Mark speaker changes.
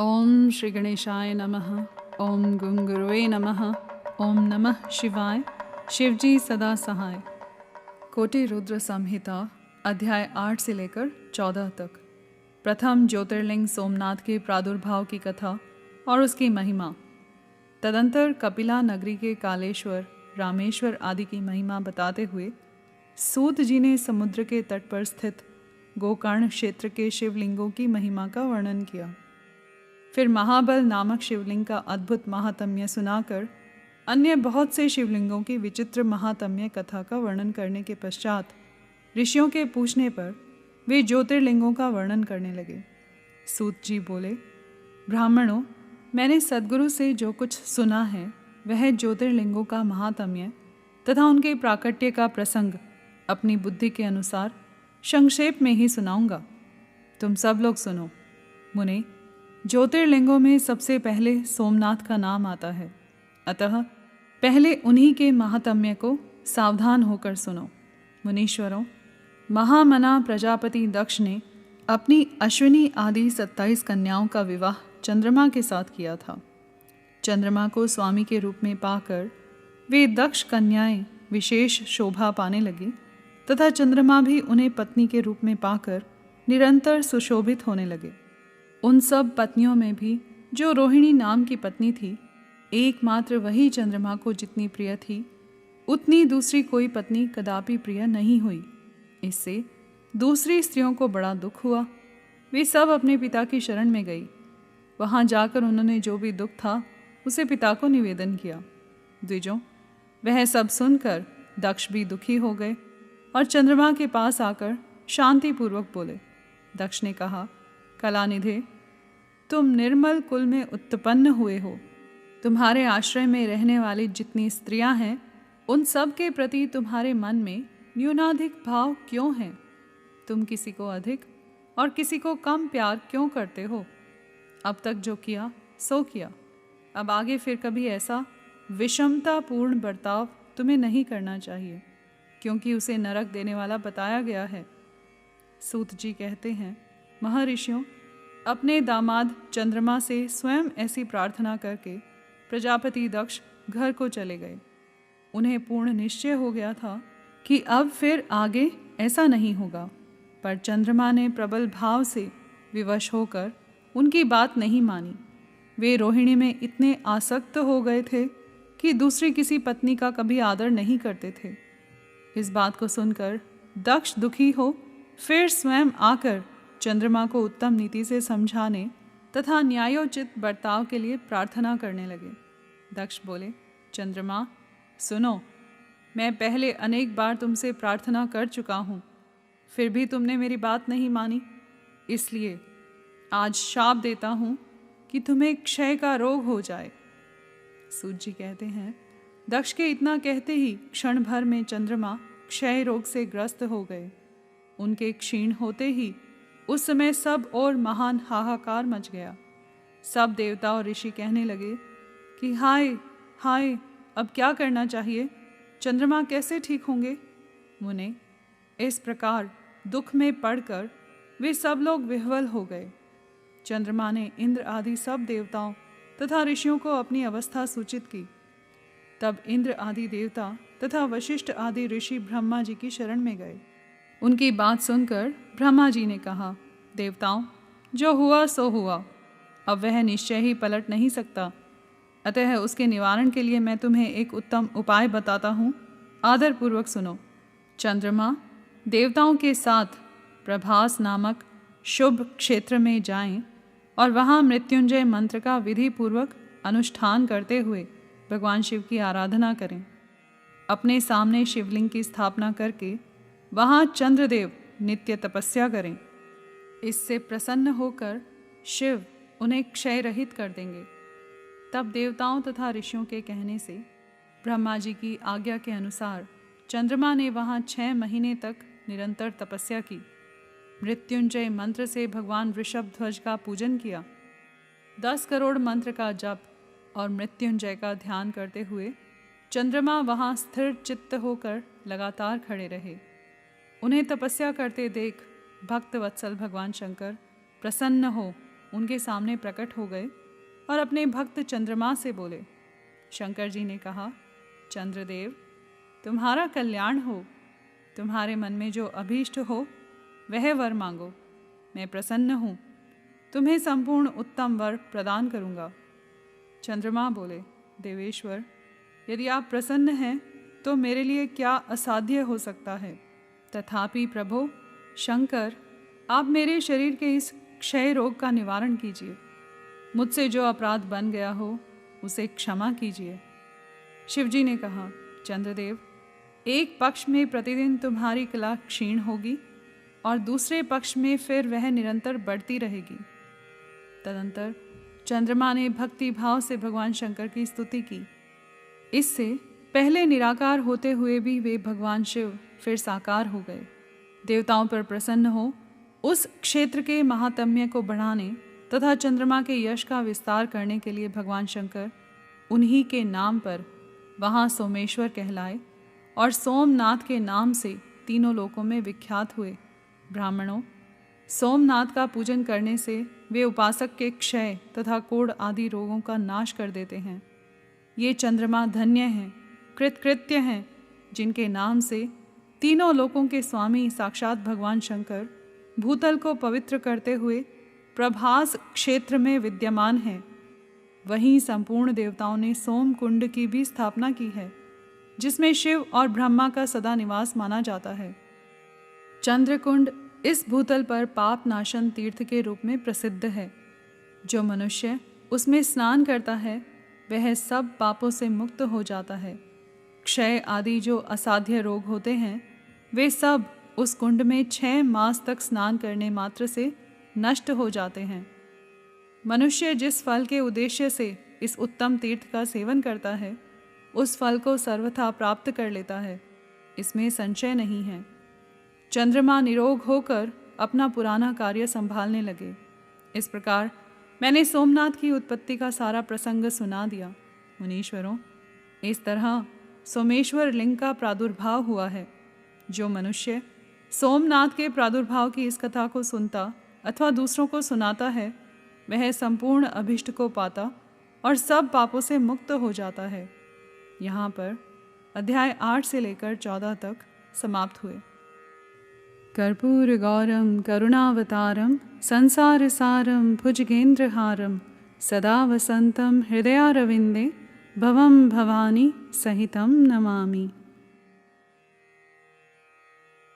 Speaker 1: ओम श्री गणेशाय नमः। ओम गं गुरुवे नमः। ओम नमः शिवाय। शिवजी सदा सहाय। कोटि रुद्र संहिता अध्याय 8 से लेकर 14 तक। प्रथम ज्योतिर्लिंग सोमनाथ के प्रादुर्भाव की कथा और उसकी महिमा। तदंतर कपिला नगरी के कालेश्वर, रामेश्वर आदि की महिमा बताते हुए सूत जी ने समुद्र के तट पर स्थित गोकर्ण क्षेत्र के शिवलिंगों की महिमा का वर्णन किया। फिर महाबल नामक शिवलिंग का अद्भुत महात्म्य सुनाकर अन्य बहुत से शिवलिंगों की विचित्र महात्म्य कथा का वर्णन करने के पश्चात ऋषियों के पूछने पर वे ज्योतिर्लिंगों का वर्णन करने लगे। सूत जी बोले, ब्राह्मणों, मैंने सद्गुरु से जो कुछ सुना है वह ज्योतिर्लिंगों का महात्म्य तथा उनके प्राकट्य का प्रसंग अपनी बुद्धि के अनुसार संक्षेप में ही सुनाऊंगा। तुम सब लोग सुनो। मुने, ज्योतिर्लिंगों में सबसे पहले सोमनाथ का नाम आता है, अतः पहले उन्हीं के महात्म्य को सावधान होकर सुनो। मुनीश्वरों, महामना प्रजापति दक्ष ने अपनी अश्विनी आदि 27 कन्याओं का विवाह चंद्रमा के साथ किया था। चंद्रमा को स्वामी के रूप में पाकर वे दक्ष कन्याएं विशेष शोभा पाने लगी तथा चंद्रमा भी उन्हें पत्नी के रूप में पाकर निरंतर सुशोभित होने लगे। उन सब पत्नियों में भी जो रोहिणी नाम की पत्नी थी, एकमात्र वही चंद्रमा को जितनी प्रिय थी उतनी दूसरी कोई पत्नी कदापि प्रिय नहीं हुई। इससे दूसरी स्त्रियों को बड़ा दुख हुआ। वे सब अपने पिता की शरण में गई। वहाँ जाकर उन्होंने जो भी दुख था उसे पिता को निवेदन किया। द्विजों, वह सब सुनकर दक्ष भी दुखी हो गए और चंद्रमा के पास आकर शांतिपूर्वक बोले। दक्ष ने कहा, कलानिधे, तुम निर्मल कुल में उत्पन्न हुए हो। तुम्हारे आश्रय में रहने वाली जितनी स्त्रियां हैं उन सब के प्रति तुम्हारे मन में न्यूनाधिक भाव क्यों है? तुम किसी को अधिक और किसी को कम प्यार क्यों करते हो? अब तक जो किया सो किया। अब आगे फिर कभी ऐसा विषमतापूर्ण बर्ताव तुम्हें नहीं करना चाहिए, क्योंकि उसे नरक देने वाला बताया गया है। सूत जी कहते हैं, महर्षियों, अपने दामाद चंद्रमा से स्वयं ऐसी प्रार्थना करके प्रजापति दक्ष घर को चले गए। उन्हें पूर्ण निश्चय हो गया था कि अब फिर आगे ऐसा नहीं होगा, पर चंद्रमा ने प्रबल भाव से विवश होकर उनकी बात नहीं मानी। वे रोहिणी में इतने आसक्त हो गए थे कि दूसरी किसी पत्नी का कभी आदर नहीं करते थे। इस बात को सुनकर दक्ष दुखी हो फिर स्वयं आकर चंद्रमा को उत्तम नीति से समझाने तथा न्यायोचित बर्ताव के लिए प्रार्थना करने लगे। दक्ष बोले, चंद्रमा, सुनो, मैं पहले अनेक बार तुमसे प्रार्थना कर चुका हूँ, फिर भी तुमने मेरी बात नहीं मानी। इसलिए आज शाप देता हूँ कि तुम्हें क्षय का रोग हो जाए। सूत जी कहते हैं, दक्ष के इतना कहते ही क्षण भर में चंद्रमा क्षय रोग से ग्रस्त हो गए। उनके क्षीण होते ही उस समय सब और महान हाहाकार मच गया। सब देवता और ऋषि कहने लगे कि हाय हाय, अब क्या करना चाहिए? चंद्रमा कैसे ठीक होंगे? मुने, इस प्रकार दुख में पड़कर वे सब लोग विह्वल हो गए। चंद्रमा ने इंद्र आदि सब देवताओं तथा ऋषियों को अपनी अवस्था सूचित की। तब इंद्र आदि देवता तथा वशिष्ठ आदि ऋषि ब्रह्मा जी की शरण में गए। उनकी बात सुनकर ब्रह्मा जी ने कहा, देवताओं, जो हुआ सो हुआ, अब वह निश्चय ही पलट नहीं सकता, अतः उसके निवारण के लिए मैं तुम्हें एक उत्तम उपाय बताता हूँ, आदरपूर्वक सुनो। चंद्रमा देवताओं के साथ प्रभास नामक शुभ क्षेत्र में जाएं और वहाँ मृत्युंजय मंत्र का विधि पूर्वक अनुष्ठान करते हुए भगवान शिव की आराधना करें। अपने सामने शिवलिंग की स्थापना करके वहाँ चंद्रदेव नित्य तपस्या करें। इससे प्रसन्न होकर शिव उन्हें क्षय रहित कर देंगे। तब देवताओं तथा ऋषियों के कहने से ब्रह्मा जी की आज्ञा के अनुसार चंद्रमा ने वहाँ 6 महीने तक निरंतर तपस्या की। मृत्युंजय मंत्र से भगवान वृषभ ध्वज का पूजन किया। 10 करोड़ मंत्र का जप और मृत्युंजय का ध्यान करते हुए चंद्रमा वहाँ स्थिर चित्त होकर लगातार खड़े रहे। उन्हें तपस्या करते देख भक्त वत्सल भगवान शंकर प्रसन्न हो उनके सामने प्रकट हो गए और अपने भक्त चंद्रमा से बोले। शंकर जी ने कहा, चंद्रदेव, तुम्हारा कल्याण हो। तुम्हारे मन में जो अभीष्ट हो वह वर मांगो। मैं प्रसन्न हूँ, तुम्हें संपूर्ण उत्तम वर प्रदान करूँगा। चंद्रमा बोले, देवेश्वर, यदि आप प्रसन्न हैं तो मेरे लिए क्या असाध्य हो सकता है। तथापि प्रभो शंकर, आप मेरे शरीर के इस क्षय रोग का निवारण कीजिए। मुझसे जो अपराध बन गया हो उसे क्षमा कीजिए। शिवजी ने कहा, चंद्रदेव, एक पक्ष में प्रतिदिन तुम्हारी कला क्षीण होगी और दूसरे पक्ष में फिर वह निरंतर बढ़ती रहेगी। तदंतर चंद्रमा ने भक्ति भाव से भगवान शंकर की स्तुति की। इससे पहले निराकार होते हुए भी वे भगवान शिव फिर साकार हो गए। देवताओं पर प्रसन्न हो उस क्षेत्र के महात्म्य को बढ़ाने तथा चंद्रमा के यश का विस्तार करने के लिए भगवान शंकर उन्हीं के नाम पर वहाँ सोमेश्वर कहलाए और सोमनाथ के नाम से तीनों लोकों में विख्यात हुए। ब्राह्मणों, सोमनाथ का पूजन करने से वे उपासक के क्षय तथा कोढ़ आदि रोगों का नाश कर देते हैं। ये चंद्रमा धन्य हैं, कृतकृत्य हैं, जिनके नाम से तीनों लोकों के स्वामी साक्षात भगवान शंकर भूतल को पवित्र करते हुए प्रभास क्षेत्र में विद्यमान हैं। वहीं संपूर्ण देवताओं ने सोम कुंड की भी स्थापना की है, जिसमें शिव और ब्रह्मा का सदा निवास माना जाता है। चंद्रकुंड इस भूतल पर पाप नाशन तीर्थ के रूप में प्रसिद्ध है। जो मनुष्य उसमें स्नान करता है वह सब पापों से मुक्त हो जाता है। क्षय आदि जो असाध्य रोग होते हैं वे सब उस कुंड में 6 मास तक स्नान करने मात्र से नष्ट हो जाते हैं। मनुष्य जिस फल के उद्देश्य से इस उत्तम तीर्थ का सेवन करता है उस फल को सर्वथा प्राप्त कर लेता है, इसमें संशय नहीं है। चंद्रमा निरोग होकर अपना पुराना कार्य संभालने लगे। इस प्रकार मैंने सोमनाथ की उत्पत्ति का सारा प्रसंग सुना दिया। मुनीश्वरों, इस तरह सोमेश्वर लिंग का प्रादुर्भाव हुआ है। जो मनुष्य सोमनाथ के प्रादुर्भाव की इस कथा को सुनता अथवा दूसरों को सुनाता है वह संपूर्ण अभिष्ट को पाता और सब पापों से मुक्त हो जाता है। यहाँ पर अध्याय 8 से लेकर 14 तक समाप्त हुए। कर्पूर गौरम करुणावतारम संसार सारम भुजगेंद्रहारम सदा वसंतम हृदयारविंदे भवम भवानी सहितम नमामि।